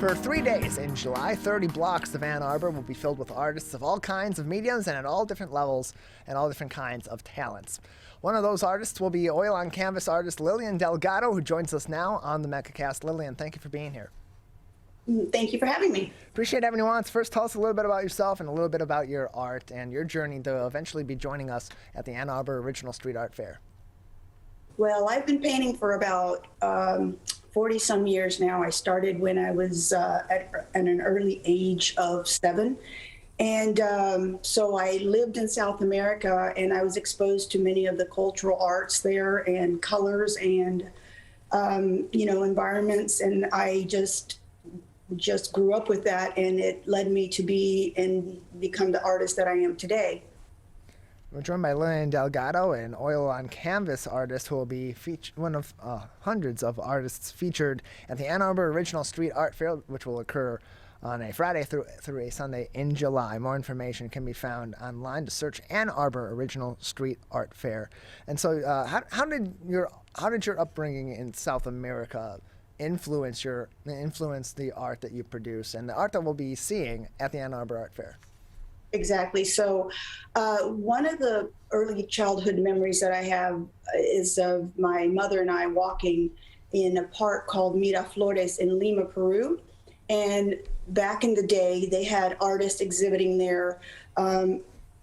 For 3 days in July, 30 blocks of Ann Arbor will be filled with artists of all kinds of mediums and at all different levels and all different kinds of talents. One of those artists will be oil on canvas artist Lilian Delgado, who joins us now on the MechaCast. Lilian, thank you for being here. Thank you for having me. Appreciate having you on. First, tell us a little bit about yourself and a little bit about your art and your journey to eventually be joining us at the Ann Arbor Original Street Art Fair. Well, I've been painting for about 40 some years now. I started when I was at an early age of 7. And so I lived in South America, and I was exposed to many of the cultural arts there and colors and, environments. And I just grew up with that, and it led me to be and become the artist that I am today. We're joined by Lilian Delgado, an oil on canvas artist who will be one of hundreds of artists featured at the Ann Arbor Original Street Art Fair, which will occur on a Friday through a Sunday in July. More information can be found online to search Ann Arbor Original Street Art Fair. And so, how did your upbringing in South America influence the art that you produce and the art that we'll be seeing at the Ann Arbor Art Fair? Exactly. So one of the early childhood memories that I have is of my mother and I walking in a park called Miraflores in Lima, Peru. And back in the day, they had artists exhibiting there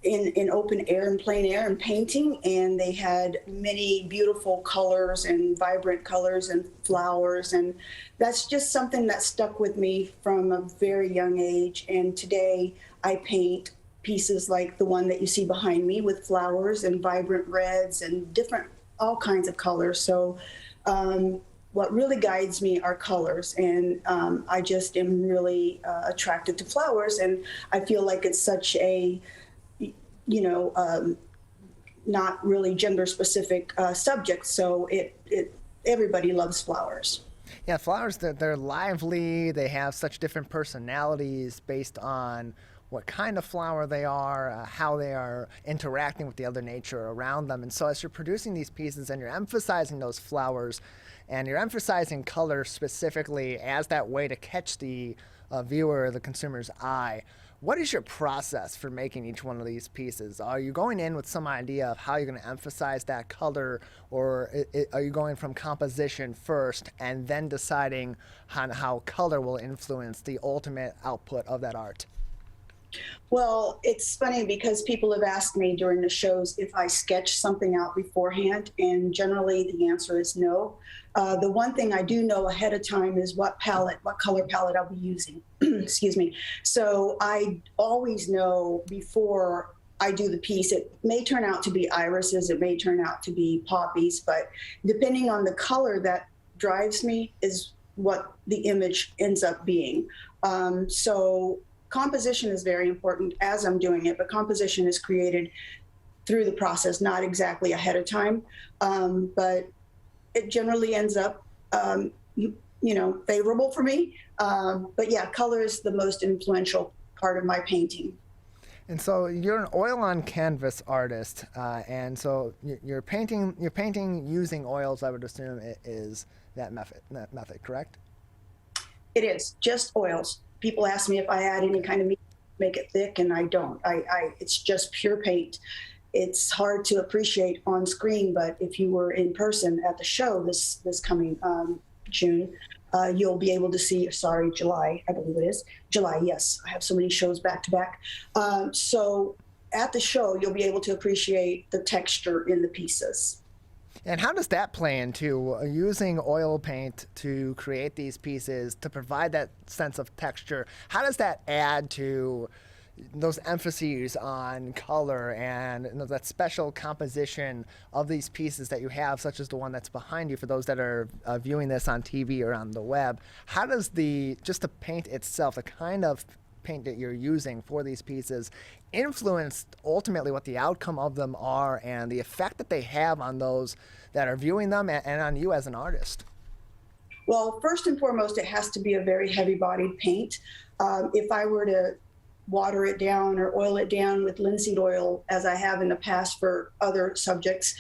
in open air and plein air and painting. And they had many beautiful colors and vibrant colors and flowers. And that's just something that stuck with me from a very young age. And today I paint pieces like the one that you see behind me with flowers and vibrant reds and all kinds of colors. So what really guides me are colors, and I just am really attracted to flowers, and I feel like it's such a, not really gender specific subject. So everybody loves flowers. Yeah, flowers, they're lively. They have such different personalities based on what kind of flower they are, how they are interacting with the other nature around them. And so as you're producing these pieces and you're emphasizing those flowers and you're emphasizing color specifically as that way to catch the viewer, the consumer's eye, what is your process for making each one of these pieces? Are you going in with some idea of how you're going to emphasize that color, or are you going from composition first and then deciding on how color will influence the ultimate output of that art? Well, it's funny because people have asked me during the shows if I sketch something out beforehand, and generally the answer is no. The one thing I do know ahead of time is what color palette I'll be using. Excuse me. So I always know before I do the piece. It may turn out to be irises, it may turn out to be poppies, but depending on the color that drives me is what the image ends up being. So composition is very important as I'm doing it, but composition is created through the process, not exactly ahead of time. But it generally ends up, favorable for me. But yeah, color is the most influential part of my painting. And so you're an oil on canvas artist, and so you're painting using oils. I would assume it is that method, correct? It is just oils. People ask me if I add any kind of meat to make it thick, and I don't. It's just pure paint. It's hard to appreciate on screen, but if you were in person at the show this coming June, you'll be able to see, July, I believe it is. July, yes. I have so many shows back to back. So at the show, you'll be able to appreciate the texture in the pieces. And how does that play into using oil paint to create these pieces, to provide that sense of texture? How does that add to those emphases on color and that special composition of these pieces that you have, such as the one that's behind you for those that are viewing this on TV or on the web? How does just the paint itself, the kind of paint that you're using for these pieces, influence ultimately what the outcome of them are and the effect that they have on those that are viewing them and on you as an artist? Well, first and foremost, it has to be a very heavy-bodied paint. If I were to water it down or oil it down with linseed oil, as I have in the past for other subjects,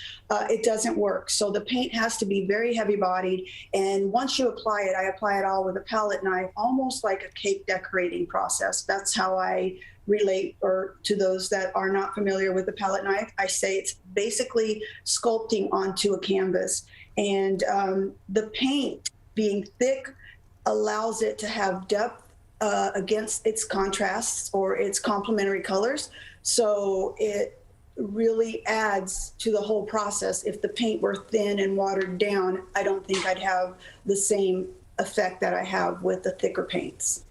it doesn't work. So the paint has to be very heavy bodied. And once you apply it, I apply it all with a palette knife, almost like a cake decorating process. That's how I relate, or to those that are not familiar with the palette knife, I say it's basically sculpting onto a canvas. And the paint being thick allows it to have depth against its contrasts or its complementary colors. So it really adds to the whole process. If the paint were thin and watered down, I don't think I'd have the same effect that I have with the thicker paints.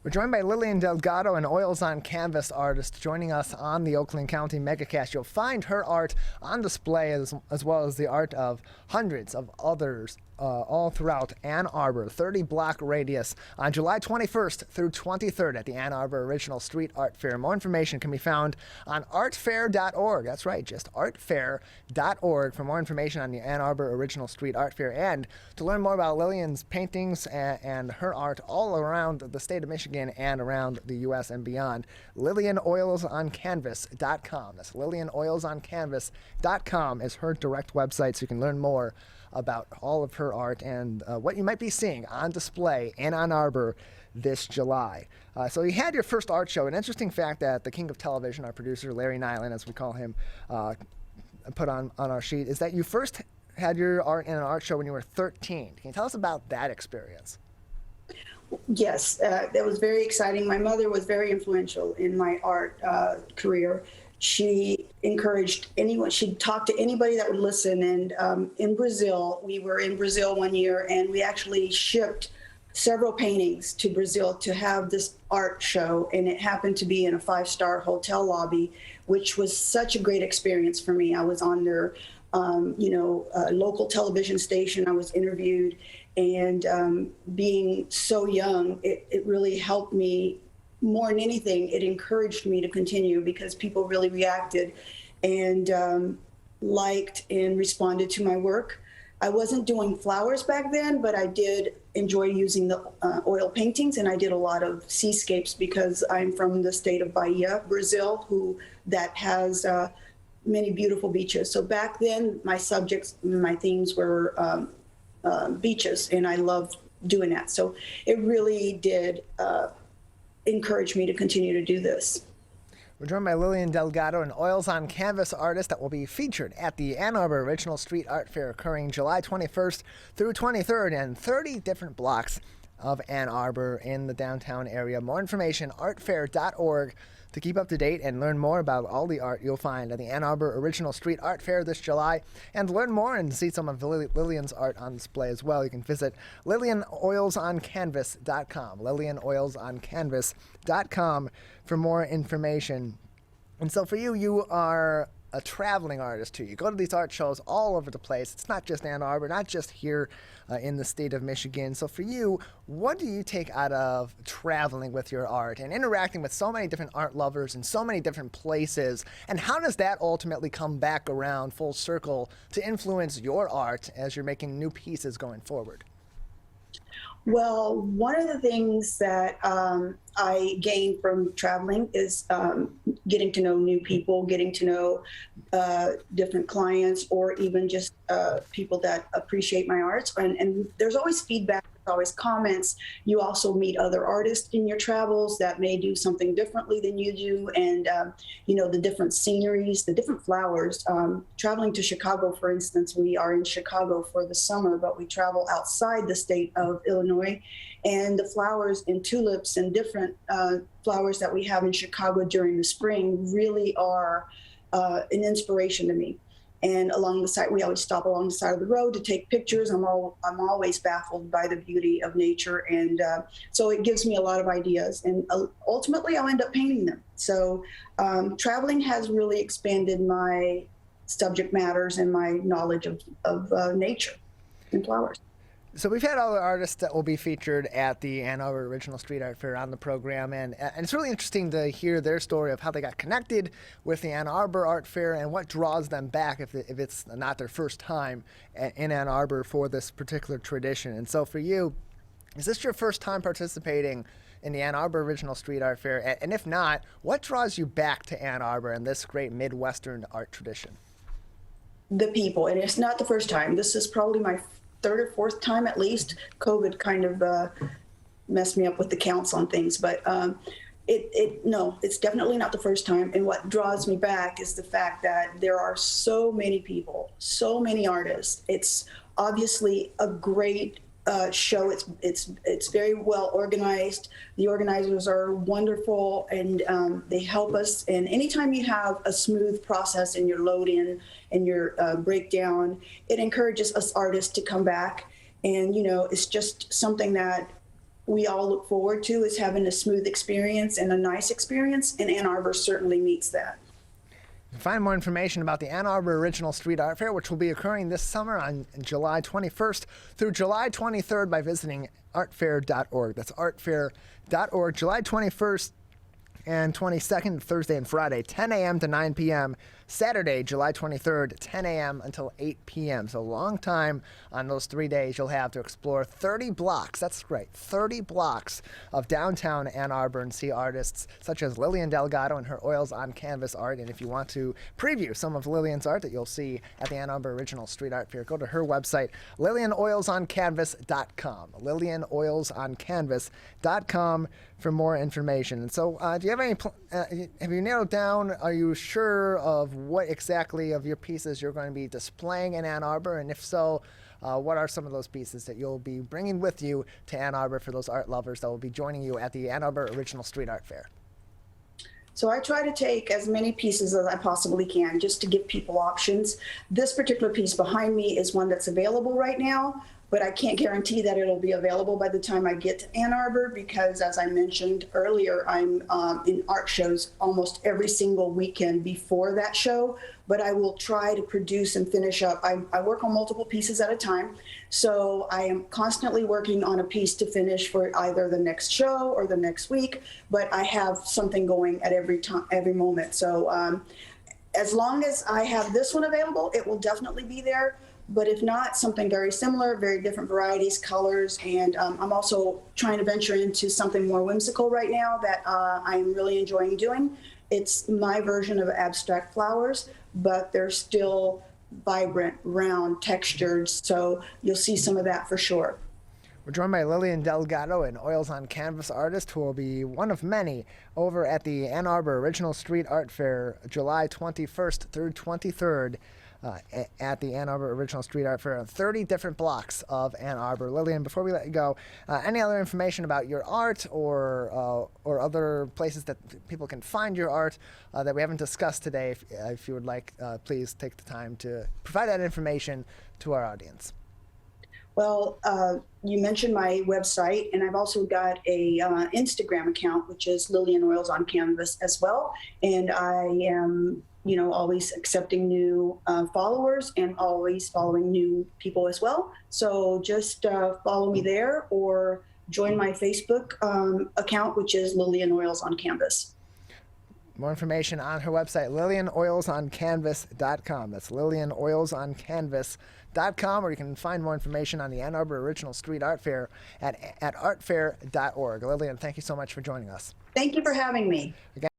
We're joined by Lilian Delgado, an oils on canvas artist, joining us on the Oakland County Megacast. You'll find her art on display as well as the art of hundreds of others all throughout Ann Arbor, 30-block radius, on July 21st through 23rd at the Ann Arbor Original Street Art Fair. More information can be found on artfair.org. That's right, just artfair.org for more information on the Ann Arbor Original Street Art Fair, and to learn more about Lilian's paintings and her art all around the state of Michigan and around the U.S. and beyond. LilianOilsOnCanvas.com. That's LilianOilsOnCanvas.com is her direct website, so you can learn more about all of her art and what you might be seeing on display in Ann Arbor this July. So you had your first art show. An interesting fact that the king of television, our producer, Larry Nyland, as we call him, put on our sheet, is that you first had your art in an art show when you were 13. Can you tell us about that experience? Yes, that was very exciting. My mother was very influential in my art career. She encouraged anyone, she'd talk to anybody that would listen. And in Brazil, we were in Brazil one year, and we actually shipped several paintings to Brazil to have this art show. And it happened to be in a 5-star hotel lobby, which was such a great experience for me. I was on their, local television station. I was interviewed, and being so young, it really helped me. More than anything, it encouraged me to continue because people really reacted and liked and responded to my work. I wasn't doing flowers back then, but I did enjoy using the oil paintings, and I did a lot of seascapes because I'm from the state of Bahia, Brazil, that has many beautiful beaches. So back then, my subjects, my themes were beaches, and I loved doing that. So it really did encourage me to continue to do this. We're joined by Lilian Delgado, an oils on canvas artist that will be featured at the Ann Arbor Original Street Art Fair occurring July 21st through 23rd in 30 different blocks of Ann Arbor in the downtown area. More information, artfair.org, to keep up to date and learn more about all the art you'll find at the Ann Arbor Original Street Art Fair this July. And to learn more and see some of Lilian's art on display as well, you can visit LilianOilsOnCanvas.com, LilianOilsOnCanvas.com for more information. And so for you, you are a traveling artist too. You go to these art shows all over the place. It's not just Ann Arbor, not just here in the state of Michigan. So for you, what do you take out of traveling with your art and interacting with so many different art lovers in so many different places? And how does that ultimately come back around full circle to influence your art as you're making new pieces going forward? Well, one of the things that I gained from traveling is getting to know new people, getting to know different clients, or even just people that appreciate my art. And there's always feedback, there's always comments. You also meet other artists in your travels that may do something differently than you do. And, the different sceneries, the different flowers. Traveling to Chicago, for instance, we are in Chicago for the summer, but we travel outside the state of Illinois. And the flowers and tulips and different flowers that we have in Chicago during the spring really are an inspiration to me. And along the side, we always stop along the side of the road to take pictures. I'm always baffled by the beauty of nature. And so it gives me a lot of ideas. And ultimately, I'll end up painting them. So traveling has really expanded my subject matters and my knowledge of nature and flowers. So we've had other artists that will be featured at the Ann Arbor Original Street Art Fair on the program, and it's really interesting to hear their story of how they got connected with the Ann Arbor Art Fair and what draws them back if it's not their first time in Ann Arbor for this particular tradition. And so for you, is this your first time participating in the Ann Arbor Original Street Art Fair? And if not, what draws you back to Ann Arbor and this great Midwestern art tradition? The people, and it's not the first time. This is probably my third or fourth time at least. COVID kind of messed me up with the counts on things, but no, it's definitely not the first time. And what draws me back is the fact that there are so many people, so many artists. It's obviously a great show. It's very well organized. The organizers are wonderful, and they help us. And anytime you have a smooth process in your load in and your breakdown, it encourages us artists to come back. And it's just something that we all look forward to, is having a smooth experience and a nice experience, and Ann Arbor certainly meets that. You can find more information about the Ann Arbor Original Street Art Fair, which will be occurring this summer on July 21st through July 23rd by visiting artfair.org. That's artfair.org, July 21st and 22nd, Thursday and Friday, 10 a.m. to 9 p.m. Saturday, July 23rd, 10 a.m. until 8 p.m. So a long time on those 3 days. You'll have to explore 30 blocks. That's right, 30 blocks of downtown Ann Arbor and see artists such as Lilian Delgado and her Oils on Canvas art. And if you want to preview some of Lilian's art that you'll see at the Ann Arbor Original Street Art Fair, go to her website, lilianoilsoncanvas.com. lilianoilsoncanvas.com for more information. And so, do you have any? Have you narrowed down? Are you sure of what exactly of your pieces you're going to be displaying in Ann Arbor? And if so, what are some of those pieces that you'll be bringing with you to Ann Arbor for those art lovers that will be joining you at the Ann Arbor Original Street Art Fair? So I try to take as many pieces as I possibly can, just to give people options. This particular piece behind me is one that's available right now, but I can't guarantee that it'll be available by the time I get to Ann Arbor, because as I mentioned earlier, I'm in art shows almost every single weekend before that show, but I will try to produce and finish up. I work on multiple pieces at a time, so I am constantly working on a piece to finish for either the next show or the next week, but I have something going at every time, every moment. So as long as I have this one available, it will definitely be there. But if not, something very similar, very different varieties, colors, and I'm also trying to venture into something more whimsical right now that I'm really enjoying doing. It's my version of abstract flowers, but they're still vibrant, round, textured, so you'll see some of that for sure. We're joined by Lilian Delgado, an Oils on Canvas artist who will be one of many over at the Ann Arbor Original Street Art Fair, July 21st through 23rd. At the Ann Arbor Original Street Art Fair on 30 different blocks of Ann Arbor. Lilian, before we let you go, any other information about your art or other places that people can find your art that we haven't discussed today? If you would like, please take the time to provide that information to our audience. Well, you mentioned my website, and I've also got a Instagram account, which is Lilian Oils on Canvas as well. And I am always accepting new followers and always following new people as well. So just follow me there or join my Facebook account, which is Lilian Oils on Canvas. More information on her website, lilianoilsoncanvas.com. That's lilianoilsoncanvas.com, or you can find more information on the Ann Arbor Original Street Art Fair at artfair.org. Lilian, thank you so much for joining us. Thank you for having me. Again,